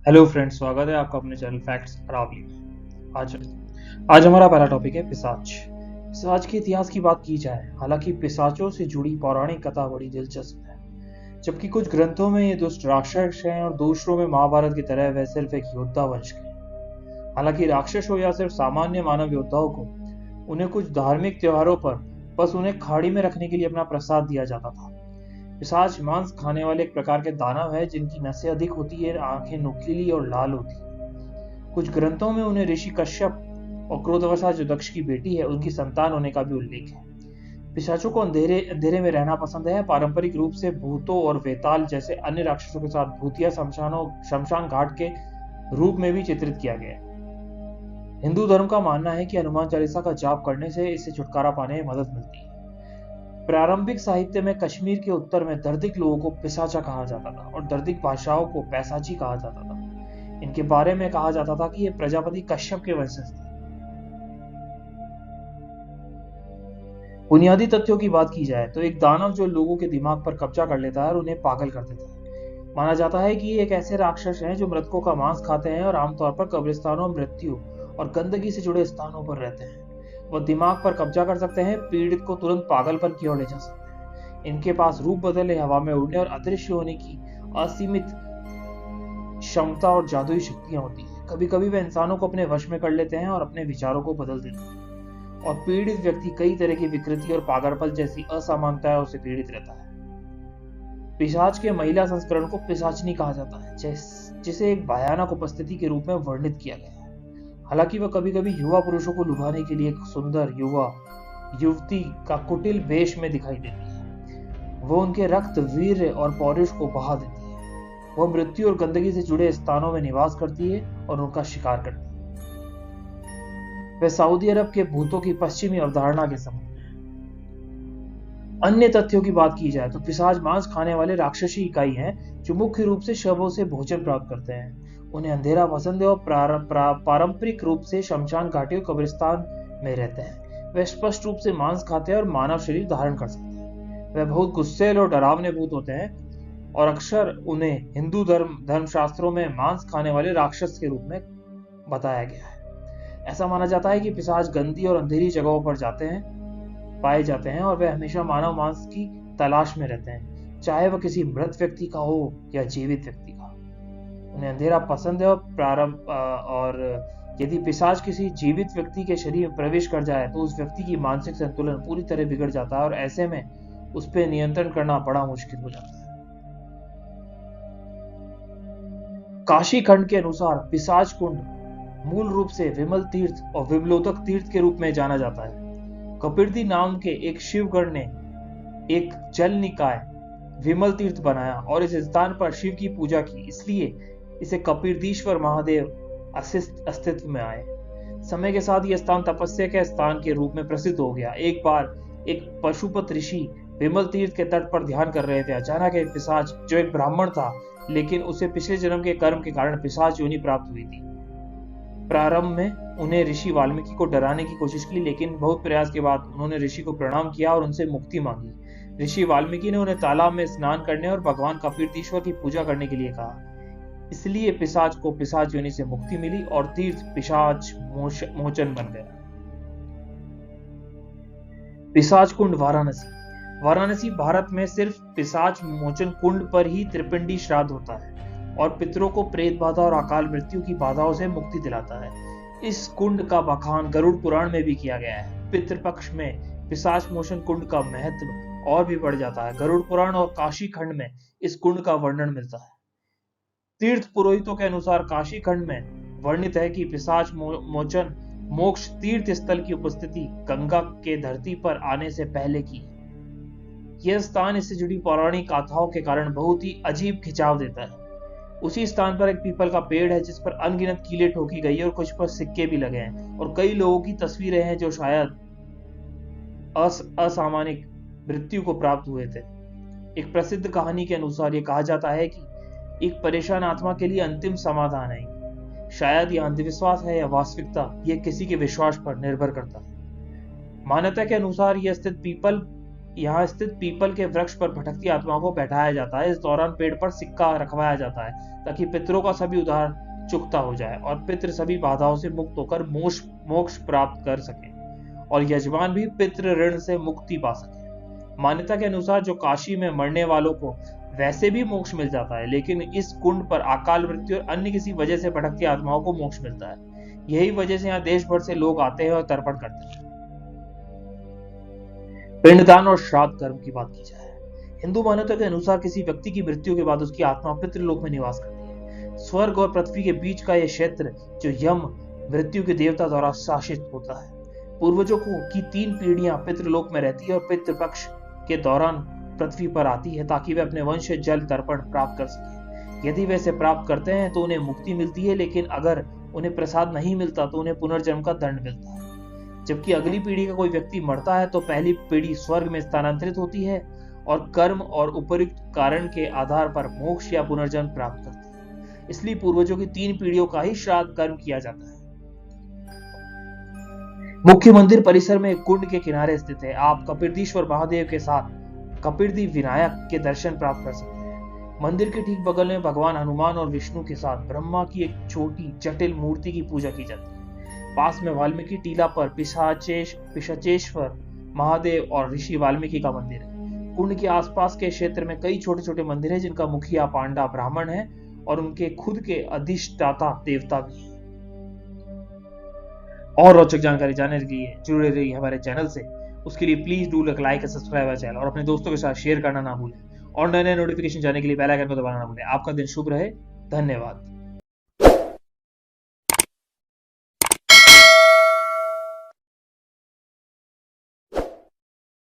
Hello friends, स्वागत है आपका अपने चैनल फैक्ट्स अरावली में। आज आज हमारा पहला टॉपिक है पिशाच। पिशाच के इतिहास की बात की जाए, हालांकि पिशाचों से जुड़ी पौराणिक कथा बड़ी दिलचस्प है। जबकि कुछ ग्रंथों में ये दुष्ट राक्षस हैं और दूसरों में महाभारत की तरह वह सिर्फ एक योद्धा वंश के हैं। हालांकि राक्षस हो या सिर्फ सामान्य मानव योद्धाओं को उन्हें कुछ धार्मिक त्योहारों पर बस उन्हें खाड़ी में रखने के लिए अपना प्रसाद दिया जाता था। पिशाच मांस खाने वाले एक प्रकार के दानव है जिनकी नसें अधिक होती है, आंखें नुकीली और लाल होती है। कुछ ग्रंथों में उन्हें ऋषि कश्यप और क्रोधवशा जो दक्ष की बेटी है उनकी संतान होने का भी उल्लेख है। पिशाचों को अंधेरे अंधेरे में रहना पसंद है। पारंपरिक रूप से भूतों और वेताल जैसे अन्य राक्षसों के साथ भूतिया शमशान घाट के रूप में भी चित्रित किया गया है। हिंदू धर्म का मानना है कि हनुमान चालीसा का जाप करने से इससे छुटकारा पाने में मदद मिलती है। प्रारंभिक साहित्य में कश्मीर के उत्तर में दर्दिक लोगों को पिशाचा कहा जाता था और दर्दिक भाषाओं को पैसाची कहा जाता था। इनके बारे में कहा जाता था कि ये प्रजापति कश्यप के वंशज थे। बुनियादी तथ्यों की बात की जाए तो एक दानव जो लोगों के दिमाग पर कब्जा कर लेता है और उन्हें पागल कर देता है। माना जाता है कि ये एक ऐसे राक्षस हैं जो मृतकों का मांस खाते हैं और आमतौर पर कब्रिस्तानों, मृत्यु और गंदगी से जुड़े स्थानों पर रहते हैं। वो दिमाग पर कब्जा कर सकते हैं, पीड़ित को तुरंत पागलपन की ओर ले जा सकते हैं। इनके पास रूप बदलने, हवा में उड़ने और अदृश्य होने की असीमित क्षमता और जादुई शक्तियां होती हैं। कभी कभी वे इंसानों को अपने वश में कर लेते हैं और अपने विचारों को बदल देते हैं। और पीड़ित व्यक्ति कई तरह की विकृति और पागलपन जैसी असामान्यताओं से पीड़ित रहता है। पिशाच के महिला संस्करण को पिशाचनी कहा जाता है, जिसे एक भयानक उपस्थिति के रूप में वर्णित किया गया है। हालांकि वह कभी कभी युवा पुरुषों को लुभाने के लिए एक सुंदर युवा युवती का कुटिल वेश में दिखाई देती है। वो उनके रक्त, वीर्य और पौरुष को बहा देती है। वह मृत्यु और गंदगी से जुड़े स्थानों में निवास करती है और उनका शिकार करती है। वह सऊदी अरब के भूतों की पश्चिमी अवधारणा के समान है। अन्य तथ्यों की बात की जाए तो पिशाच मांस खाने वाले राक्षसी इकाई हैं जो मुख्य रूप से शवों से भोजन प्राप्त करते हैं। उन्हें अंधेरा पसंद है और पारंपरिक रूप से शमशान घाटी और कब्रिस्तान में रहते हैं। वे स्पष्ट रूप से मांस खाते हैं और मानव शरीर धारण कर सकते हैं। वे बहुत गुस्सैल और डरावने भूत होते हैं और अक्सर उन्हें हिंदू धर्मशास्त्रों में मांस खाने वाले राक्षस के रूप में बताया गया है। ऐसा माना जाता है कि पिशाच गंदी और अंधेरी जगहों पर पाए जाते हैं और वे हमेशा मानव मांस की तलाश में रहते हैं, चाहे वह किसी मृत व्यक्ति का हो या जीवित व्यक्ति का। उन्हें अंधेरा पसंद है और यदि पिशाच किसी जीवित व्यक्ति के शरीर में प्रवेश कर जाए तो उस व्यक्ति की मानसिक संतुलन पूरी तरह बिगड़ जाता है और ऐसे में उस पर नियंत्रण करना बड़ा मुश्किल हो जाता है। काशी खंड के अनुसार पिशाच कुंड मूल रूप से विमल तीर्थ और विमलोदक तीर्थ के रूप में जाना जाता है। कपिर्दी नाम के एक शिवगण ने एक जल निकाय विमल तीर्थ बनाया और इस स्थान पर शिव की पूजा की, इसलिए इसे कपिर्दीश्वर महादेव अस्तित्व में आए। समय के साथ यह स्थान तपस्या के स्थान के रूप में प्रसिद्ध हो गया। एक बार एक पशुपत ऋषि विमल तीर्थ के तट पर ध्यान कर रहे थे। अचानक एक पिशाच, जो एक ब्राह्मण था लेकिन उसे पिछले जन्म के कर्म के कारण पिशाच योनि प्राप्त हुई थी। प्रारंभ में उन्हें ऋषि वाल्मीकि को डराने की कोशिश की, लेकिन बहुत प्रयास के बाद उन्होंने ऋषि को प्रणाम किया और उनसे मुक्ति मांगी। ऋषि वाल्मीकि ने उन्हें तालाब में स्नान करने और भगवान कपिर्दीश्वर की पूजा करने के लिए कहा। इसलिए पिशाच को पिशाच योनि से मुक्ति मिली और तीर्थ पिशाच मोचन बन गया। पिशाच कुंड वाराणसी। वाराणसी भारत में सिर्फ पिशाच मोचन कुंड पर ही त्रिपिंडी श्राद्ध होता है और पितरों को प्रेत बाधा और अकाल मृत्यु की बाधाओं से मुक्ति दिलाता है। इस कुंड का बखान गरुड़ पुराण में भी किया गया है। पितृपक्ष में पिशाच मोचन कुंड का महत्व और भी बढ़ जाता है। गरुड़ पुराण और काशी खंड में इस कुंड का वर्णन मिलता है। तीर्थ पुरोहितों के अनुसार काशी खंड में वर्णित है कि पिशाच मोचन मोक्ष तीर्थ स्थल की उपस्थिति गंगा के धरती पर आने से पहले की। यह स्थान इससे जुड़ी पौराणिक गाथाओं के कारण बहुत ही अजीब खिंचाव देता है। उसी स्थान पर एक पीपल का पेड़ है जिस पर अनगिनत कीलें ठोकी गई है और कुछ पर सिक्के भी लगे हैं और कई लोगों की तस्वीरें हैं जो शायद असामान्य मृत्यु को प्राप्त हुए थे। एक प्रसिद्ध कहानी के अनुसार यह कहा जाता है कि एक परेशान आत्मा के लिए अंतिम समाधान है। शायद यह अंधविश्वास है या वास्तविकता, यह किसी के विश्वास पर निर्भर करता है। मान्यता के अनुसार यह स्थित पीपल यहाँ स्थित पीपल के वृक्ष पर भटकती आत्माओं को बैठाया जाता है। इस दौरान पेड़ पर सिक्का रखवाया जाता है ताकि पितरों का सभी उधार चुकता हो जाए और पितृ सभी बाधाओं से मुक्त होकर मोक्ष प्राप्त कर सके और यजमान भी पितृ ऋण से मुक्ति पा सके। मान्यता के अनुसार जो काशी में मरने वालों को वैसे भी मोक्ष मिल जाता है, लेकिन इस कुंड पर अकाल मृत्यु और अन्य किसी वजह से भटकती आत्माओं को मोक्ष मिलता है। यही वजह से यहाँ देश भर से लोग आते हैं और तर्पण करते हैं। पिंडदान और श्राद्ध कर्म की बात की जाए, हिंदू मान्यता के अनुसार किसी व्यक्ति की मृत्यु के बाद उसकी आत्मा पितृलोक में निवास करती है। स्वर्ग और पृथ्वी के बीच का यह क्षेत्र जो यम मृत्यु के देवता द्वारा शासित होता है। पूर्वजों की 3 पीढ़ियां पितृलोक में रहती है और पितृपक्ष के दौरान पृथ्वी पर आती है ताकि वे अपने वंश जल तर्पण प्राप्त कर सके। यदि वे इसे प्राप्त करते हैं तो उन्हें मुक्ति मिलती है, लेकिन अगर उन्हें प्रसाद नहीं मिलता तो उन्हें पुनर्जन्म का दंड मिलता है। जबकि अगली पीढ़ी का कोई व्यक्ति मरता है तो पहली पीढ़ी स्वर्ग में स्थानांतरित होती है और कर्म और उपयुक्त कारण के आधार पर मोक्ष या पुनर्जन्म प्राप्त करती है। इसलिए पूर्वजों की 3 पीढ़ियों का ही श्राद्ध कर्म किया जाता है। मुख्य मंदिर परिसर में एक कुंड के किनारे स्थित है। आप कपिलदीश्वर महादेव के साथ कपिलदी विनायक के दर्शन प्राप्त कर सकते हैं। मंदिर के ठीक बगल में भगवान हनुमान और विष्णु के साथ ब्रह्मा की एक छोटी जटिल मूर्ति की पूजा की जाती है। पास में वाल्मीकि टीला पर पिशाचेश्वर महादेव और ऋषि वाल्मीकि का मंदिर है। कुंड के आसपास के क्षेत्र में कई छोटे छोटे मंदिर हैं जिनका मुखिया पांडा ब्राह्मण है और उनके खुद के अधिष्ठाता देवता भी हैं। और रोचक जानकारी जानने के लिए जुड़े रहिए हमारे चैनल से। उसके लिए please do like and subscribe channel और अपने दोस्तों के साथ शेयर करना ना भूलें और नए नए नोटिफिकेशन जाने के लिए बेल आइकन को दबाना ना भूलें। आपका दिन शुभ रहे। धन्यवाद।